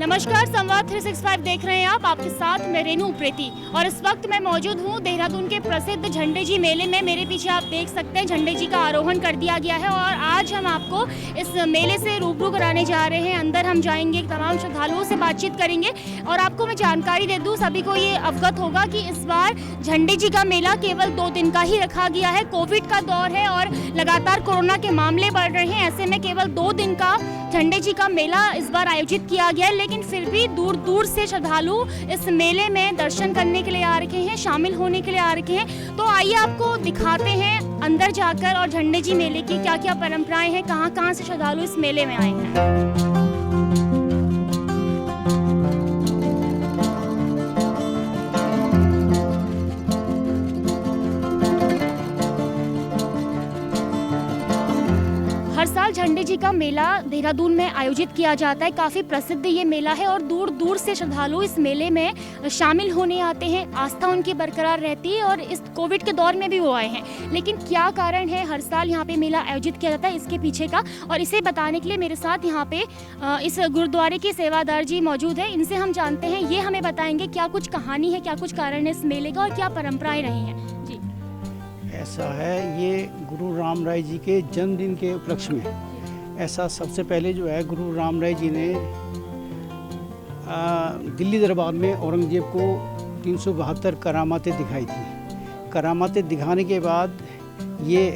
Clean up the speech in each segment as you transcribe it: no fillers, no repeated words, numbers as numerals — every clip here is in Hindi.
नमस्कार, संवाद 365 देख रहे हैं आप। आपके साथ मैं रेनू उप्रेती और इस वक्त मैं मौजूद हूँ देहरादून के प्रसिद्ध झंडे जी मेले में। मेरे पीछे आप देख सकते हैं झंडे जी का आरोहण कर दिया गया है और आज हम आपको इस मेले से रूबरू कराने जा रहे हैं। अंदर हम जाएंगे, तमाम श्रद्धालुओं से बातचीत करेंगे और आपको मैं जानकारी दे दूँ, सभी को ये अवगत होगा कि इस बार झंडे जी का मेला केवल 2 दिन का ही रखा गया है। कोविड का दौर है और लगातार कोरोना के मामले बढ़ रहे हैं, ऐसे में केवल 2 दिन का झंडे जी का मेला इस बार आयोजित किया गया है। लेकिन फिर भी दूर दूर से श्रद्धालु इस मेले में दर्शन करने के लिए आ रखे हैं, शामिल होने के लिए आ रखे हैं। तो आइए आपको दिखाते हैं अंदर जाकर और झंडे जी मेले की क्या क्या परंपराएं हैं, कहां कहां से श्रद्धालु इस मेले में आए हैं। हर साल झंडे जी का मेला देहरादून में आयोजित किया जाता है। काफ़ी प्रसिद्ध ये मेला है और दूर दूर से श्रद्धालु इस मेले में शामिल होने आते हैं। आस्था उनकी बरकरार रहती है और इस कोविड के दौर में भी वो आए हैं। लेकिन क्या कारण है हर साल यहाँ पे मेला आयोजित किया जाता है इसके पीछे का, और इसे बताने के लिए मेरे साथ यहाँ पे इस गुरुद्वारे के सेवादार जी मौजूद है। इनसे हम जानते हैं, ये हमें बताएंगे क्या कुछ कहानी है, क्या कुछ कारण है इस मेले का और क्या परंपराएं रही हैं। ऐसा है, ये गुरु राम राय जी के जन्मदिन के उपलक्ष्य में ऐसा सबसे पहले जो है गुरु राम राय जी ने दिल्ली दरबार में औरंगजेब को 372 करामातें दिखाई थी। करामातें दिखाने के बाद ये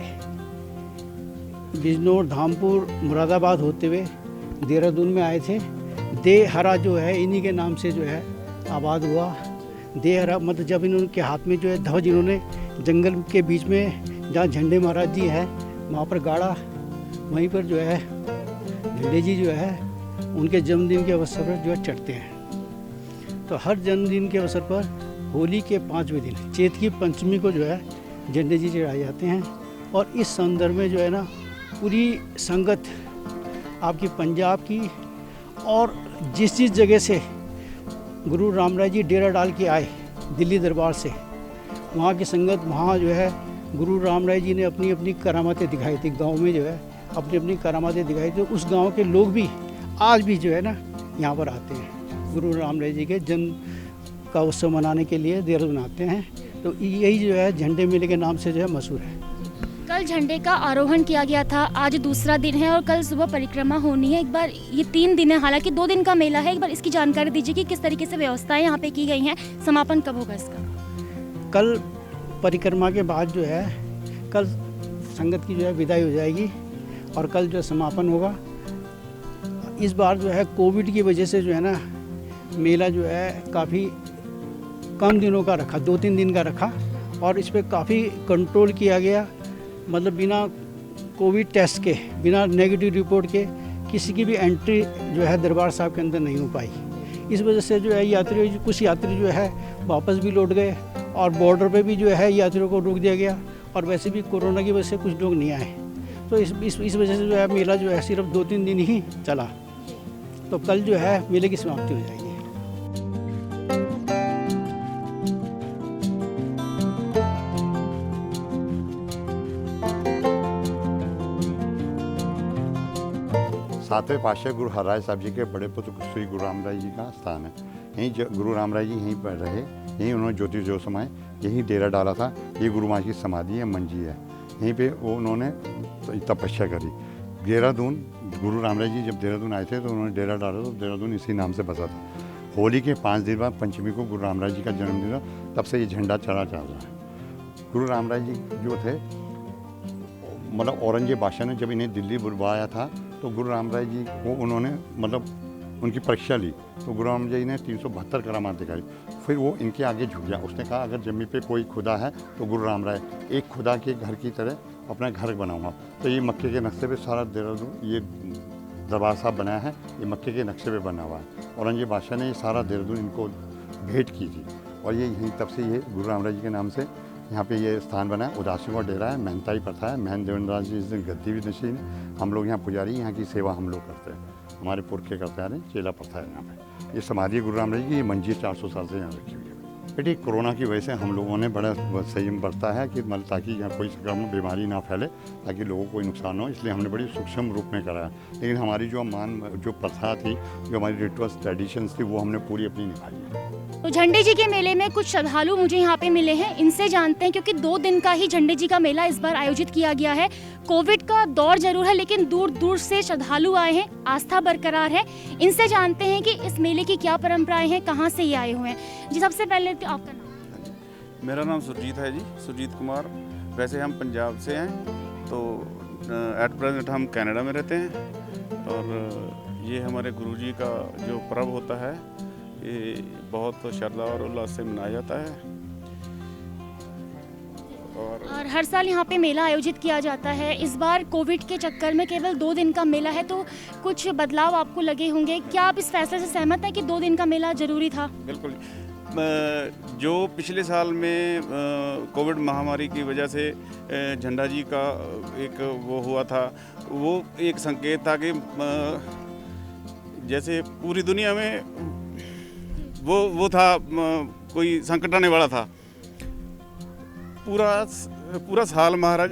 बिजनौर, धामपुर, मुरादाबाद होते हुए देहरादून में आए थे। देहरा जो है इन्हीं के नाम से जो है आबाद हुआ। देहरा मतलब जब इनके हाथ में जो है ध्वज इन्होंने जंगल के बीच में जहाँ झंडे महाराज जी है वहाँ पर गाड़ा, वहीं पर जो है झंडे जी जो है उनके जन्मदिन के अवसर पर जो है चढ़ते हैं। तो हर जन्मदिन के अवसर पर होली के 5वें दिन चैत की पंचमी को जो है झंडे जी चढ़ाए जाते हैं। और इस संदर्भ में जो है ना पूरी संगत आपकी पंजाब की और जिस जगह से गुरु राम राय जी डेरा डाल के आए दिल्ली दरबार से, वहाँ की संगत वहाँ जो है गुरु राम राय जी ने अपनी अपनी करामातें दिखाई थी। गांव में जो है अपनी अपनी करामातें दिखाई थी। उस गांव के लोग भी आज भी जो है ना यहाँ पर आते हैं, गुरु राम राय जी के जन्म का उत्सव मनाने के लिए देहरादून आते हैं। तो यही जो है झंडे मेले के नाम से जो है मशहूर है। कल झंडे का आरोहण किया गया था, आज दूसरा दिन है और कल सुबह परिक्रमा होनी है। एक बार ये 3 दिन है, हालांकि 2 दिन का मेला है। एक बार इसकी जानकारी दीजिए कि किस तरीके से व्यवस्थाएं यहाँ पे की गई हैं, समापन कब होगा इसका। कल परिक्रमा के बाद जो है कल संगत की जो है विदाई हो जाएगी और कल जो है समापन होगा। इस बार जो है कोविड की वजह से जो है ना मेला जो है काफ़ी कम दिनों का रखा, 2-3 दिन का रखा और इस पर काफ़ी कंट्रोल किया गया। मतलब बिना कोविड टेस्ट के, बिना नेगेटिव रिपोर्ट के किसी की भी एंट्री जो है दरबार साहब के अंदर नहीं हो पाई। इस वजह से जो है कुछ यात्री जो है वापस भी लौट गए और बॉर्डर पे भी जो है यात्रियों को रोक दिया गया। और वैसे भी कोरोना की वजह से कुछ लोग नहीं आए, तो इस वजह से जो है मेला जो है सिर्फ 2-3 दिन ही चला। तो कल जो है मेले की समाप्ति हो जाएगी। सातवें पातशाह गुरु हरराय साहब जी के बड़े पुत्र श्री गुरु राम राय जी का स्थान है। यहीं गुरु राम राय जी यहीं पर रहे, यहीं उन्होंने ज्योति जो समय यहीं डेरा डाला था। ये गुरु माँ की समाधि है, मंजी है, यहीं पे वो उन्होंने तपस्या करी। देहरादून गुरु राम राय जी जब देहरादून आए थे तो उन्होंने डेरा डाला, तो देहरादून इसी नाम से बसा था। होली के 5 दिन बाद पंचमी को गुरु राम राय जी का जन्मदिन था, तब से ये झंडा चढ़ा चल रहा है। गुरु राम राय जी जो थे मतलब औरंगजेब बादशाह ने जब इन्हें दिल्ली बुलवाया था तो गुरु राम राय जी को उन्होंने मतलब उनकी परीक्षा ली, तो गुरु राम राय जी ने 372 करामात दिखाई। फिर वो इनके आगे झुक गया। उसने कहा अगर जमीन पे कोई खुदा है तो गुरु राम राय एक खुदा के घर की तरह अपना घर बनाऊंगा। तो ये मक्के के नक्शे पे सारा देहरादून ये दरबार साहब बनाया है, ये मक्के के नक्शे पे बना हुआ है। औरंगजेब बादशाह ने ये सारा देहरादून इनको भेंट की थी और ये यहीं तब से ये गुरु राम राय जी के नाम से यहाँ पे ये स्थान बना है। उदासियों का डेरा है, मेहनताई प्रथा है, महन देवेंद्र जी इस दिन गद्दी भी नशीन है। हम लोग यहाँ पुजारी, यहाँ की सेवा हम लोग करते हैं, हमारे पुरखे करते आ रहे हैं, चेला प्रथा है यहाँ पे। ये समाधि गुरु राम राय जी की, ये मंजी 400 साल से यहाँ रखी हुई है। बेटी कोरोना की वजह से हम लोगों ने बड़ा संयम बरता है कि मतलब ताकि यहाँ कोई संक्रमण बीमारी ना फैले, ताकि लोगों को कोई नुकसान हो, इसलिए हमने बड़ी सूक्ष्म रूप में करा। लेकिन हमारी जो प्रथा थी, जो हमारी रिचुअल्स ट्रेडिशंस थी, वो हमने पूरी अपनी निभाई है। तो झंडे जी के मेले में कुछ श्रद्धालु मुझे यहाँ पे मिले हैं, इनसे जानते हैं, क्योंकि 2 दिन का ही झंडे जी का मेला इस बार आयोजित किया गया है। कोविड का दौर जरूर है, लेकिन दूर दूर से श्रद्धालु आए हैं, आस्था बरकरार है। इनसे जानते हैं कि इस मेले की क्या परंपराएं हैं, कहाँ से ये आए हुए हैं। जी, सबसे पहले तो आपका नाम? मेरा नाम सुरजीत है जी, सुरजीत कुमार। वैसे हम पंजाब से हैं, तो एट प्रेजेंट हम कनाडा में रहते हैं। और ये हमारे गुरुजी का जो पर्व होता है, ये बहुत श्रद्धा और उल्लास से मनाया जाता है। और हर साल यहाँ पे मेला आयोजित किया जाता है। इस बार कोविड के चक्कर में केवल 2 दिन का मेला है, तो कुछ बदलाव आपको लगे होंगे। क्या आप इस फैसले से सहमत हैं कि 2 दिन का मेला जरूरी था? बिल्कुल। जो पिछले साल में कोविड महामारी की वजह से झंडा जी का एक वो हुआ था, वो एक संकेत था कि जैसे पूरी दुनिया में वो था, कोई संकट आने वाला था। पूरा साल महाराज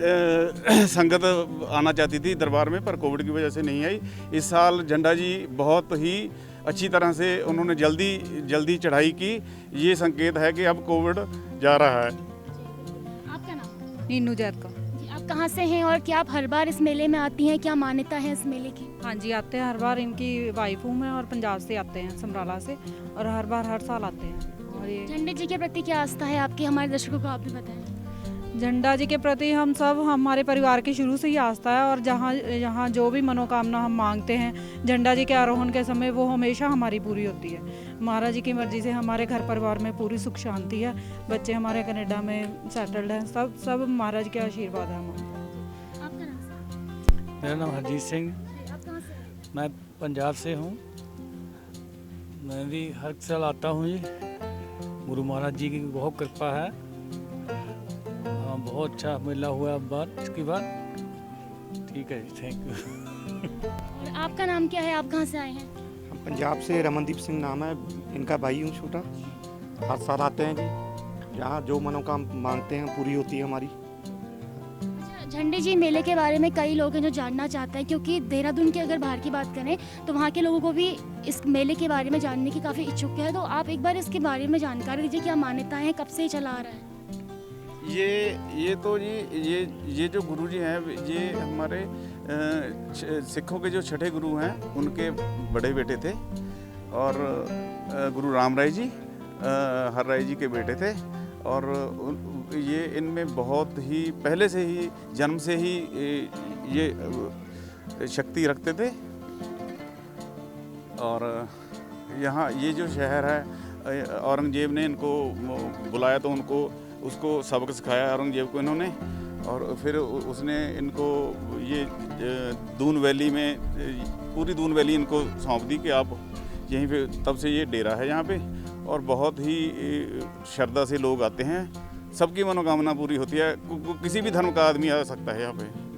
संगत आना चाहती थी दरबार में, पर कोविड की वजह से नहीं आई। इस साल झंडा जी बहुत ही अच्छी तरह से उन्होंने जल्दी चढ़ाई की। ये संकेत है कि अब कोविड जा रहा है। आपका नाम? नीनू जैद का। आप कहाँ से हैं और क्या आप हर बार इस मेले में आती हैं? क्या मान्यता है इस मेले की? हाँ जी, आते हैं हर बार। इनकी वाइफ हूँ मैं, और पंजाब से आते हैं, समराला से, और हर साल आते हैं। और ये झंडे जी के प्रति क्या आस्था है आपकी? हमारे दर्शकों को आप भी बताएं। झंडा जी के प्रति हमारे परिवार की शुरू से ही आस्था है, और यहाँ जो भी मनोकामना हम मांगते हैं झंडा जी के आरोहण के समय, वो हमेशा हमारी पूरी होती है। महाराज जी की मर्जी से हमारे घर परिवार में पूरी सुख शांति है। बच्चे हमारे कनाडा में सेटल्ड हैं, सब महाराज के आशीर्वाद है हमारे। आपका नाम? मेरा नाम हरजीत सिंह, आप कहाँ से? मैं पंजाब से हूँ। मैं भी हर साल आता हूँ जी। गुरु महाराज जी की बहुत कृपा है। बहुत अच्छा मेला हुआ अब बार इसकी बात। ठीक है, थैंक यू। और आपका नाम क्या है? आप कहाँ से आए हैं? हम पंजाब से, रमनदीप सिंह नाम है, इनका भाई हूँ छोटा। हर साल आते हैं जी, यहाँ जो मनोकामना मांगते हैं पूरी होती है हमारी। अच्छा, झंडे जी मेले के बारे में कई लोग हैं जो जानना चाहते हैं, क्योंकि देहरादून के अगर बाहर की बात करें तो वहाँ के लोगों को भी इस मेले के बारे में जानने की काफ़ी इच्छुक है। तो आप एक बार इसके बारे में जानकारी दीजिए, क्या मान्यताएं हैं, कब से चला आ रहा है? ये तो जी ये जो गुरु जी हैं, ये हमारे सिखों के जो छठे गुरु हैं, उनके बड़े बेटे थे। और गुरु राम राय जी हर राय जी के बेटे थे। और ये इनमें बहुत ही पहले से ही, जन्म से ही ये शक्ति रखते थे। और यहाँ ये जो शहर है, औरंगजेब ने इनको बुलाया तो उसको सबक सिखाया औरंगजेब को इन्होंने। और फिर उसने इनको ये दून वैली में, पूरी दून वैली इनको सौंप दी कि आप यहीं पे, तब से ये डेरा है यहाँ पे। और बहुत ही श्रद्धा से लोग आते हैं, सबकी मनोकामना पूरी होती है। किसी भी धर्म का आदमी आ सकता है यहाँ पे।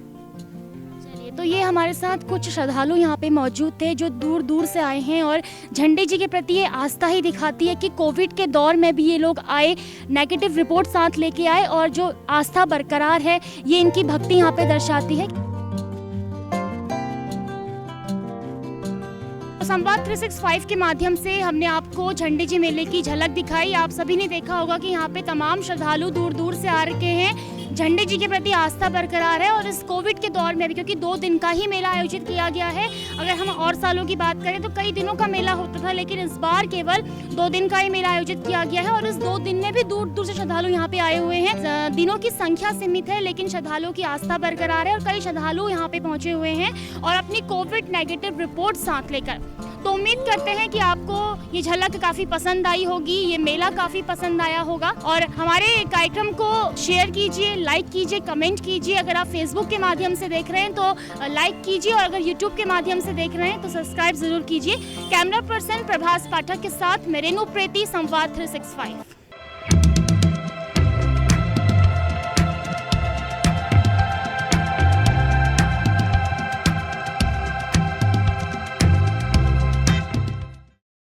तो ये हमारे साथ कुछ श्रद्धालु यहाँ पे मौजूद थे जो दूर दूर से आए हैं, और झंडे जी के प्रति ये आस्था ही दिखाती है कि कोविड के दौर में भी ये लोग आए, नेगेटिव रिपोर्ट साथ लेके आए, और जो आस्था बरकरार है ये इनकी भक्ति यहाँ पे दर्शाती है। संवाद 365 के माध्यम से हमने आपको झंडे जी मेले की झलक दिखाई। आप सभी ने देखा होगा कि यहाँ पे तमाम श्रद्धालु दूर दूर से आ रखे हैं। झंडे जी के प्रति आस्था बरकरार है, और इस कोविड के दौर में भी, क्योंकि 2 दिन का ही मेला आयोजित किया गया है। अगर हम और सालों की बात करें तो कई दिनों का मेला होता था, लेकिन इस बार केवल 2 दिन का ही मेला आयोजित किया गया है। और इस 2 दिन में भी दूर दूर से श्रद्धालु यहाँ पे आए हुए हैं। दिनों की संख्या सीमित है, लेकिन श्रद्धालुओं की आस्था बरकरार है, और कई श्रद्धालु यहाँ पे पहुंचे हुए हैं और अपनी कोविड नेगेटिव रिपोर्ट साथ लेकर। तो उम्मीद करते हैं कि आपको ये झलक काफ़ी पसंद आई होगी, ये मेला काफ़ी पसंद आया होगा। और हमारे कार्यक्रम को शेयर कीजिए, लाइक कीजिए, कमेंट कीजिए। अगर आप फेसबुक के माध्यम से देख रहे हैं तो लाइक कीजिए, और अगर यूट्यूब के माध्यम से देख रहे हैं तो सब्सक्राइब ज़रूर कीजिए। कैमरा पर्सन प्रभास पाठक के साथ मैं रेनू प्रेती, संवाद 365।